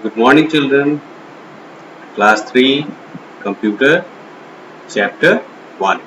Good morning, children. Class 3, Computer, Chapter 1,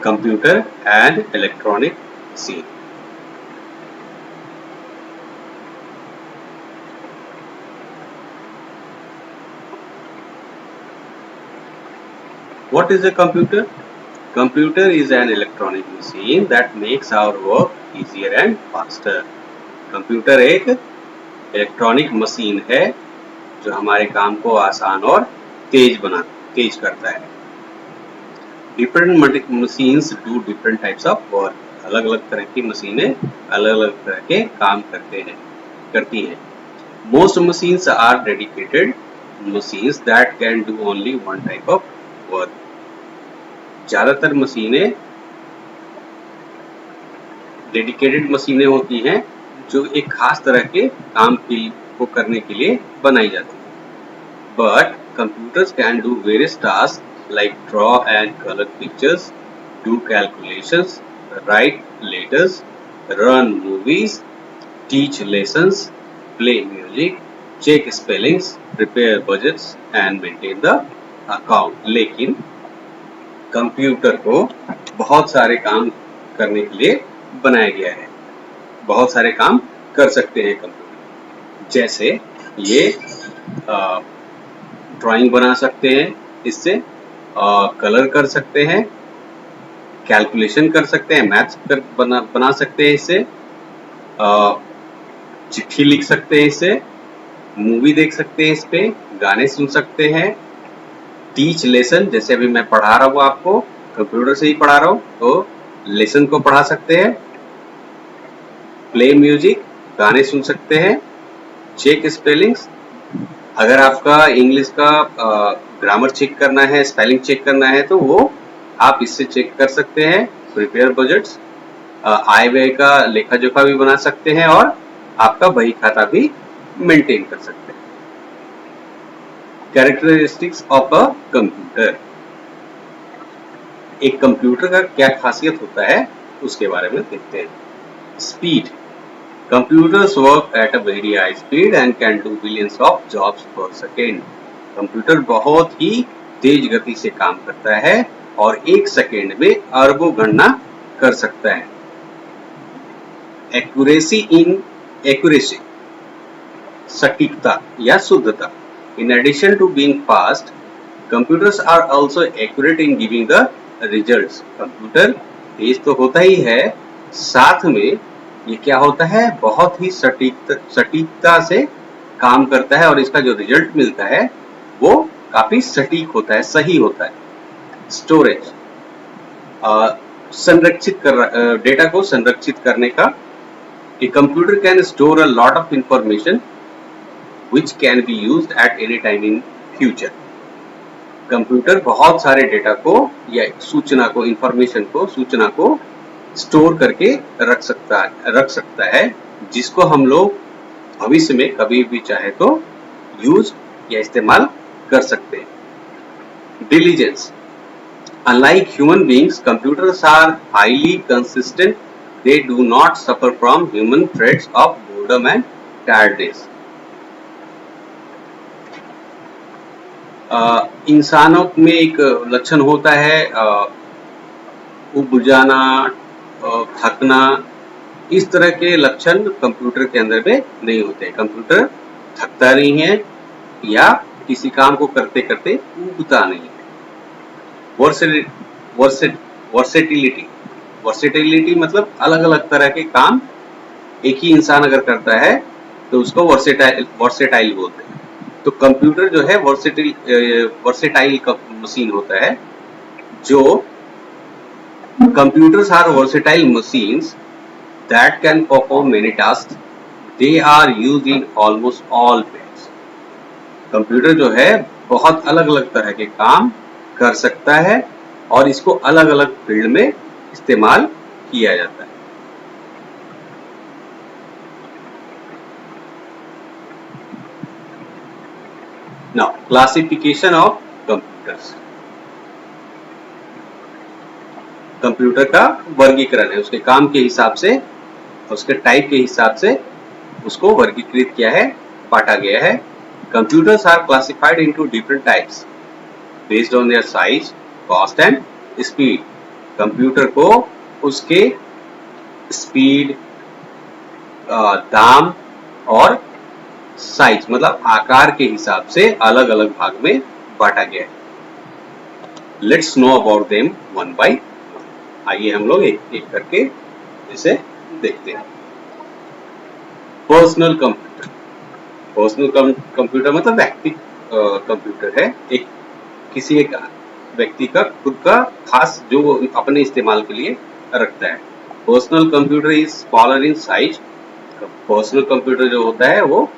Computer and Electronic Machine. What is a computer? Computer is an electronic machine that makes our work easier and faster. Computer एक electronic machine है जो हमारे काम को आसान और तेज करता है. Different machines do different types of work. अलग अलग तरह की मशीनें अलग अलग तरह के काम करती हैं. Most machines are dedicated machines that can do only one type of work. ज्यादातर मशीनें डेडिकेटेड मशीनें होती हैं जो एक खास तरह के काम को करने के लिए बनाई जाती है. But computers can do various tasks like draw and color pictures, do calculations, write letters, run movies, teach lessons, play music, check spellings, prepare budgets and maintain the account. लेकिन कंप्यूटर को बहुत सारे काम करने के लिए बनाया गया है. बहुत सारे काम कर सकते हैं कंप्यूटर. जैसे ये ड्राइंग बना सकते हैं, इससे कलर कर सकते हैं, कैलकुलेशन कर सकते हैं, मैथ्स बना सकते हैं, इससे चिट्ठी लिख सकते हैं, इससे मूवी देख सकते हैं, इस पे गाने सुन सकते हैं. टीच लेसन, जैसे अभी मैं पढ़ा रहा हूँ आपको, कंप्यूटर से ही पढ़ा रहा हूँ, तो लेसन को पढ़ा सकते हैं. प्ले म्यूजिक, गाने सुन सकते हैं. चेक स्पेलिंग्स, अगर आपका इंग्लिश का ग्रामर चेक करना है, स्पेलिंग चेक करना है, तो वो आप इससे चेक कर सकते हैं. प्रिपेयर बजट्स, आय व्यय का लेखा जोखा भी बना सकते हैं और आपका बही खाता भी मेंटेन कर सकते हैं. Characteristics of a computer. एक कंप्यूटर का क्या खासियत होता है उसके बारे में देखते हैं. Speed. Computers work at a very high speed and can do billions of jobs per second. Computer बहुत ही तेज गति से काम करता है और एक सेकेंड में अरबों गणना कर सकता है. एक्यूरेसी, सटीकता या शुद्धता. In addition to being fast, computers are also accurate in giving the results. Computer तेज तो होता ही है, साथ में ये क्या होता है, बहुत ही सटीकता से काम करता है और इसका जो रिजल्ट मिलता है वो काफी सटीक होता है, सही होता है. स्टोरेज, डेटा को संरक्षित करने का. A computer can store a lot of information which can be used at any time in future. Computer बहुत सारे डेटा को या सूचना को स्टोर करके रख सकता है जिसको हम लोग भविष्य में कभी भी चाहे तो यूज या इस्तेमाल कर सकते हैं. Diligence. Unlike human beings, computers are highly consistent. They do not suffer from human threats of boredom and tiredness. इंसानों में एक लक्षण होता है ऊब जाना, थकना. इस तरह के लक्षण कंप्यूटर के अंदर में नहीं होते. कंप्यूटर थकता नहीं है या किसी काम को करते करते ऊबता नहीं है. वर्सेटिलिटी मतलब अलग अलग तरह के काम एक ही इंसान अगर करता है तो उसको वर्सेटाइल बोलते हैं. तो कंप्यूटर जो है वर्सेटाइल मशीन होता है. जो computers are versatile machines that can perform many tasks. They are used in almost all fields. Computer जो है बहुत अलग अलग तरह के काम कर सकता है और इसको अलग अलग फील्ड में इस्तेमाल किया जाता है. Now, classification of computers. Computer का वर्गीकरण है, उसके काम के हिसाब से, उसके टाइप के हिसाब से उसको वर्गीकृत किया है बांटा गया है। Computers are classified into different types based on their size, cost and speed. Computer को उसके स्पीड, दाम और साइज मतलब आकार के हिसाब से अलग अलग भाग में बांटा गया है। Let's know about them one by one. आइए हम लोग एक एक करके इसे देखते हैं। Personal computer. पर्सनल कंप्यूटर मतलब व्यक्तिगत कंप्यूटर है, किसी एक व्यक्ति का खुद का खास जो वो अपने इस्तेमाल के लिए रखता है। Personal computer is smaller in size. Personal computer जो होता है वो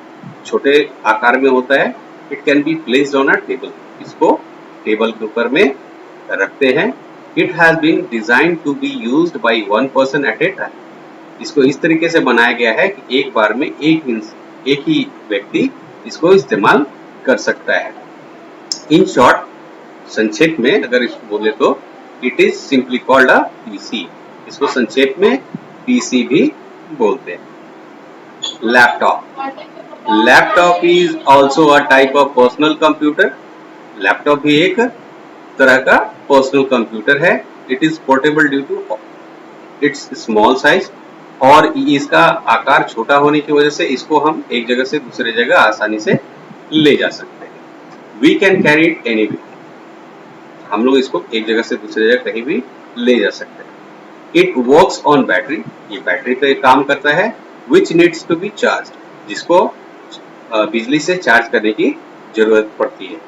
छोटे आकार में होता है। It can be placed on a table. इसको टेबल के ऊपर में रखते हैं। It has been design to be used by one person at a time. इसको इस तरीके से बनाया गया है कि एक बार में एक ही व्यक्ति इसको इस्तेमाल कर सकता है। इन शॉर्ट, संक्षेप में अगर इसको बोले तो it is simply called a PC. इसको संक्षेप में पीसी भी बोलते हैं। Laptop. Laptop is also a type of personal computer. Laptop भी एक तरह का पर्सनल कंप्यूटर है। It is portable due to its small size. और इसका आकार छोटा होने की वजह से इसको हम एक जगह से दूसरे जगह आसानी से ले जा सकते हैं। We can carry it anywhere. हम लोग इसको एक जगह से दूसरी जगह कहीं भी ले जा सकते हैं। It works on battery. ये बैटरी पे काम करता है। Which needs to be charge. जिसको बिजली से चार्ज करने की जरूरत पड़ती है।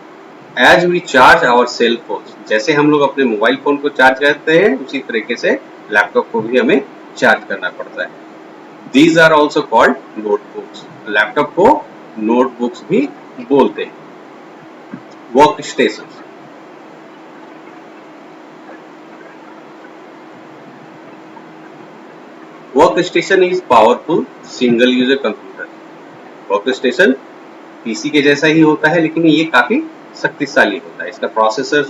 As we charge our cell phone. जैसे हम लोग अपने मोबाइल फोन को चार्ज करते हैं उसी तरीके से लैपटॉप को भी हमें चार्ज करना पड़ता है। These are also called notebooks. Laptop को नोटबुक्स भी बोलते हैं। Work station. Work station is powerful single user computer. Work station PC के जैसा ही होता है लेकिन ये काफी शक्तिशाली होता है। इसका प्रोसेसर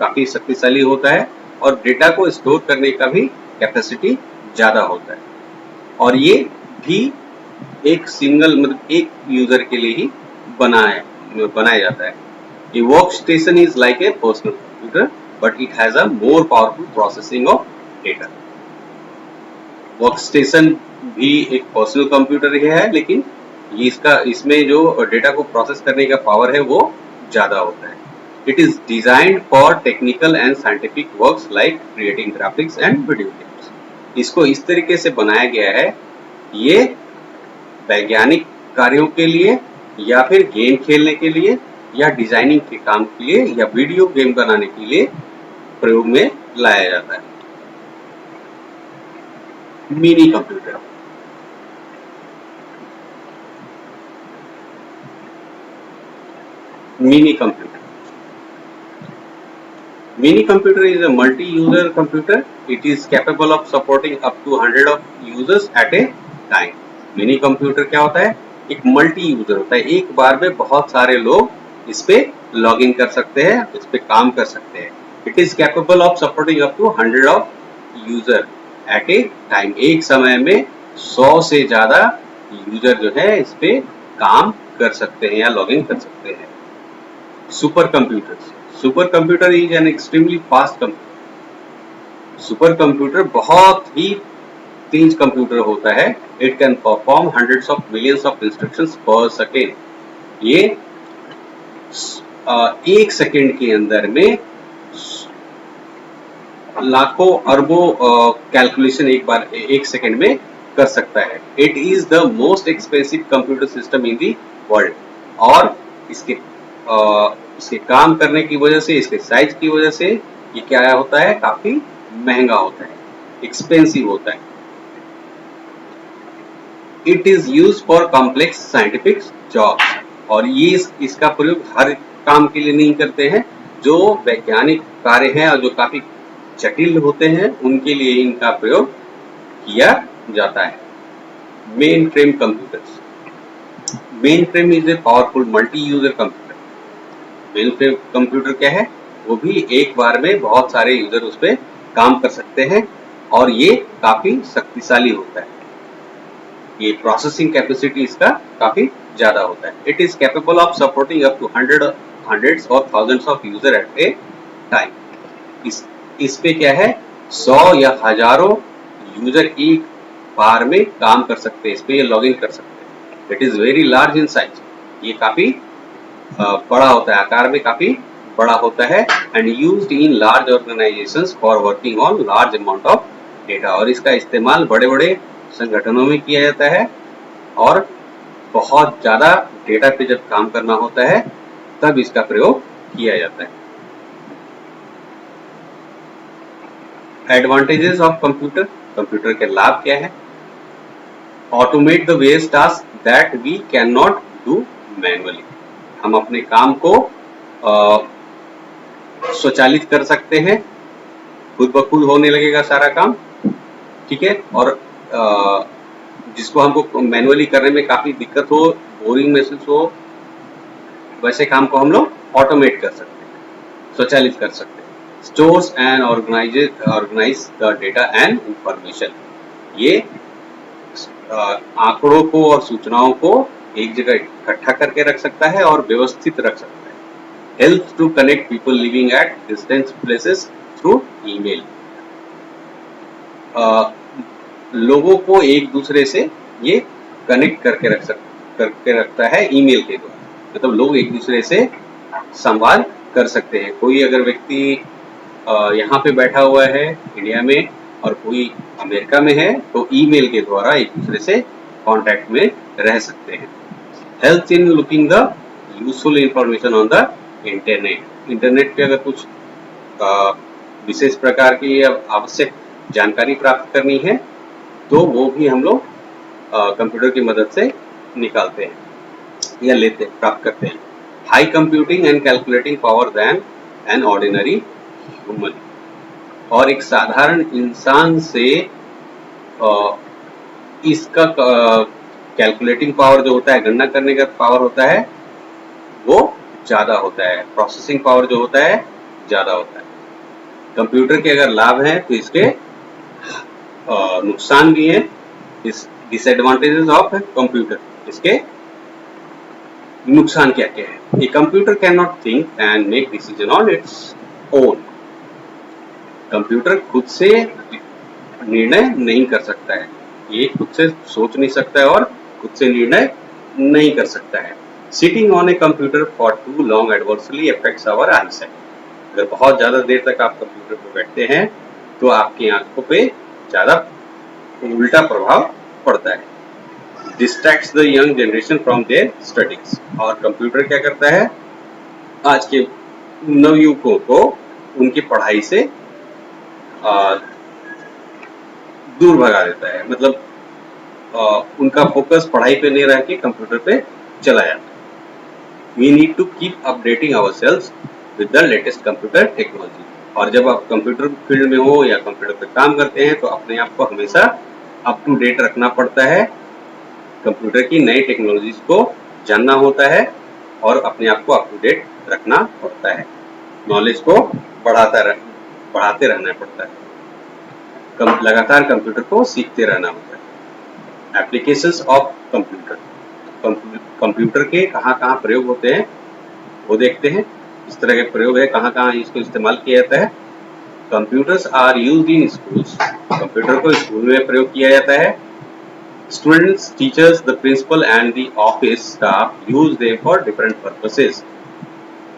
काफी शक्तिशाली होता है और डेटा को स्टोर करने का भी कैपेसिटी ज्यादा होता है। और ये भी एक सिंगल मतलब एक यूजर के लिए ही बनाया जाता है। A work station is like a personal computer but it has a more powerful processing of data. Workstation भी एक पर्सनल कंप्यूटर ही है लेकिन इसमें जो डेटा को प्रोसेस करने का पावर है वो ज्यादा होता है। It is designed for technical and scientific works like creating graphics and video games. इसको इस तरीके से बनाया गया है, ये वैज्ञानिक कार्यों के लिए या फिर गेम खेलने के लिए या डिजाइनिंग के काम के लिए या वीडियो गेम बनाने के लिए प्रयोग में लाया जाता है। Mini computer. Mini computer. Mini computer is a multi-user computer. It is capable of supporting up to 100 of users at a time. Mini computer क्या होता है? एक मल्टी यूजर होता है। एक बार में बहुत सारे लोग इस पे लॉग इन कर सकते हैं, इस पे काम कर सकते हैं। It is capable of supporting up to 100 of user at a time. एक समय में 100 से ज्यादा यूजर जो है इस पे काम कर सकते हैं या लॉग इन कर सकते हैं। Super computer. Super computer is an extremely fast computer. Super computer बहुत ही तेज कंप्यूटर होता है। It can perform hundreds of millions of instructions पर सेकेंड। ये एक सेकेंड के अंदर में लाखों अरबों कैलकुलेशन एक सेकेंड में कर सकता है। It is the most expensive computer system in the world. और इसके काम करने की वजह से, इसके साइज की वजह से ये क्या होता है, काफी महंगा होता है, एक्सपेंसिव होता है। It is use for complex scientific jobs. और ये इसका प्रयोग हर काम के लिए नहीं करते हैं। जो वैज्ञानिक कार्य हैं और जो काफी जटिल होते हैं उनके लिए इनका प्रयोग किया जाता है। Main frame computers. Main frame is a powerful multi user computer. Main frame computer क्या है, वो भी एक बार में बहुत सारे यूजर उस पर काम कर सकते हैं और ये काफी शक्तिशाली होता है। ये प्रोसेसिंग कैपेसिटी इसका काफी ज्यादा होता है. It is capable of supporting up to hundreds और thousands of user at a time. इस पे क्या है, 100 या हजारों यूजर एक बार में काम कर सकते हैं, इस पे ये लॉग इन कर सकते हैं. It is very large in size. ये काफी बड़ा होता है, आकार में काफी बड़ा होता है. And used in large organisations for working on large amount of data. और इसका इस्तेमाल बड़े बड़े संगठनों में किया जाता है और बहुत ज्यादा डेटा पे जब काम करना होता है तब इसका प्रयोग किया जाता है. Advantages of computer. कंप्यूटर के लाभ क्या है? Automate the various task that we can not do manually. हम अपने काम को स्वचालित कर सकते हैं, खुद ब खुद होने लगेगा सारा काम, ठीक है. और जिसको हमको मैनुअली करने में काफी दिक्कत हो, बोरिंग महसूस हो, वैसे काम को हम लोग ऑटोमेट कर सकते हैं, स्वचालित कर सकते हैं. Stores and organize the data and information. ये आंकड़ों को और सूचनाओं को एक जगह इकट्ठा करके रख सकता है और व्यवस्थित रख सकता है. Help to connect people living at distance places through email. लोगों को एक दूसरे से ये कनेक्ट करके रखता है ईमेल के द्वारा. मतलब लोग एक दूसरे से संवाद कर सकते हैं. कोई अगर व्यक्ति यहाँ पे बैठा हुआ है इंडिया में और कोई अमेरिका में है तो ईमेल के द्वारा एक दूसरे से कांटेक्ट में रह सकते हैं. Help in looking the useful information on the internet. Internet पे अगर कुछ विशेष प्रकार की आवश्यक जानकारी प्राप्त करनी है तो वो भी हम लोग कंप्यूटर की मदद से निकालते हैं या प्राप्त करते हैं. High computing and calculating power than an ordinary human. और एक साधारण इंसान से इसका कैलकुलेटिंग पावर जो होता है, गणना करने का पावर होता है, वो ज्यादा होता है. प्रोसेसिंग पावर जो होता है ज्यादा होता है. कंप्यूटर के अगर लाभ हैं तो इसके नुकसान भी हैं. Disadvantages of computer. इसके नुकसान क्या क्या है? A computer can not think and make decision on its own. Computer खुद से निर्णय नहीं कर सकता है. ये खुद से सोच नहीं सकता है और खुद से निर्णय नहीं कर सकता है. Sitting on a computer for too long adversely affects our eyesight. अगर बहुत ज्यादा देर तक आप कंप्यूटर पर बैठते हैं तो आपकी आंखों पे ज्यादा उल्टा प्रभाव पड़ता है. Distracts the young generation from their studies. और कंप्यूटर क्या करता है, आज के नवयुवकों को उनकी पढ़ाई से दूर भगा देता है. मतलब उनका फोकस पढ़ाई पे नहीं रह के कंप्यूटर पे चला जाता है. We need to keep updating ourselves with the latest computer technology. और जब आप कंप्यूटर फील्ड में हो या कंप्यूटर पे काम करते हैं तो अपने आप को हमेशा अप टू डेट रखना पड़ता है. कंप्यूटर की नई टेक्नोलॉजीज को जानना होता है और अपने आप को अप टू डेट रखना पड़ता है. नॉलेज को बढ़ाते रहना पड़ता है. लगातार कंप्यूटर को सीखते रहना होता है. Applications of computer. कंप्यूटर के कहाँ प्रयोग होते हैं वो देखते हैं. इस तरह के प्रयोग है, कहाँ इसको इस्तेमाल किया जाता है. Computers are used in schools. Computer को स्कूल में प्रयोग किया जाता है. Students, teachers, the principal and the office staff use them for different purposes.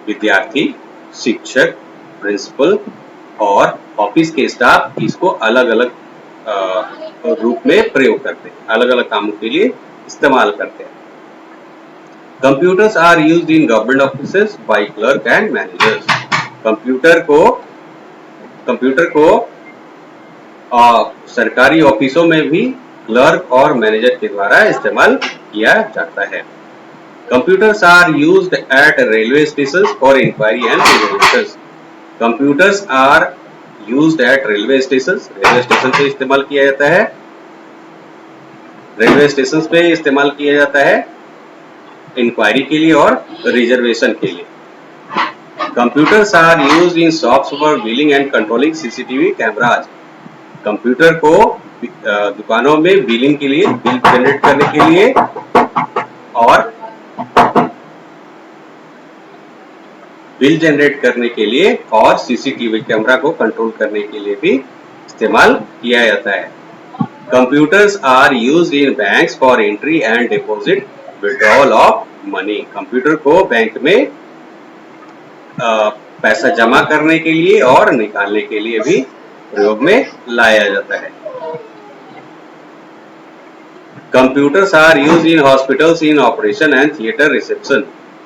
विद्यार्थी, शिक्षक, प्रिंसिपल और ऑफिस के स्टाफ इसको अलग अलग रूप में प्रयोग करते हैं, अलग अलग कामों के लिए इस्तेमाल करते हैं. Computers are used in government offices by clerk and managers. Computer को सरकारी ऑफिसों में भी क्लर्क और मैनेजर के द्वारा इस्तेमाल किया जाता है. Computers are used at railway station for inquiry and reservations. Computers are used at railway station. Railway station पे इस्तेमाल किया जाता है. रेलवे स्टेशन पे इस्तेमाल किया जाता है इंक्वायरी के लिए और रिजर्वेशन के लिए. Computers are used in shops for billing and controlling CCTV cameras. Computer को दुकानों में बिलिंग के लिए, बिल जनरेट करने के लिए और बिल जनरेट करने के लिए और सीसीटीवी कैमरा को कंट्रोल करने के लिए भी इस्तेमाल किया जाता है। Computers are used in banks for entry and deposit withdrawal of money. Computer को बैंक में पैसा जमा करने के लिए और निकालने के लिए भी प्रयोग में लाया जाता है। Computers are used in hospitals in operation and theatre reception.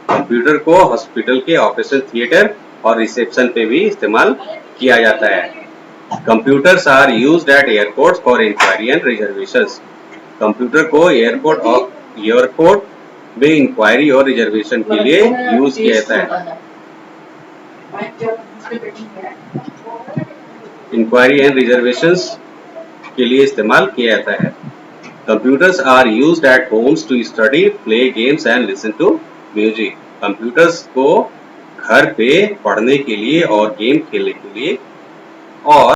Computer को हॉस्पिटल के ऑपरेशन थिएटर और रिसेप्शन पे भी इस्तेमाल किया जाता है। Computers are used at airports for inquiry and reservations. Computer को एयरपोर्ट में इंक्वायरी और रिजर्वेशन के लिए यूज किया जाता है। इंक्वायरी एंड रिजर्वेशंस के लिए इस्तेमाल किया जाता है। Computers are used at homes to study, play games and listen to music. Computers को घर पे पढ़ने के लिए और गेम खेलने के लिए और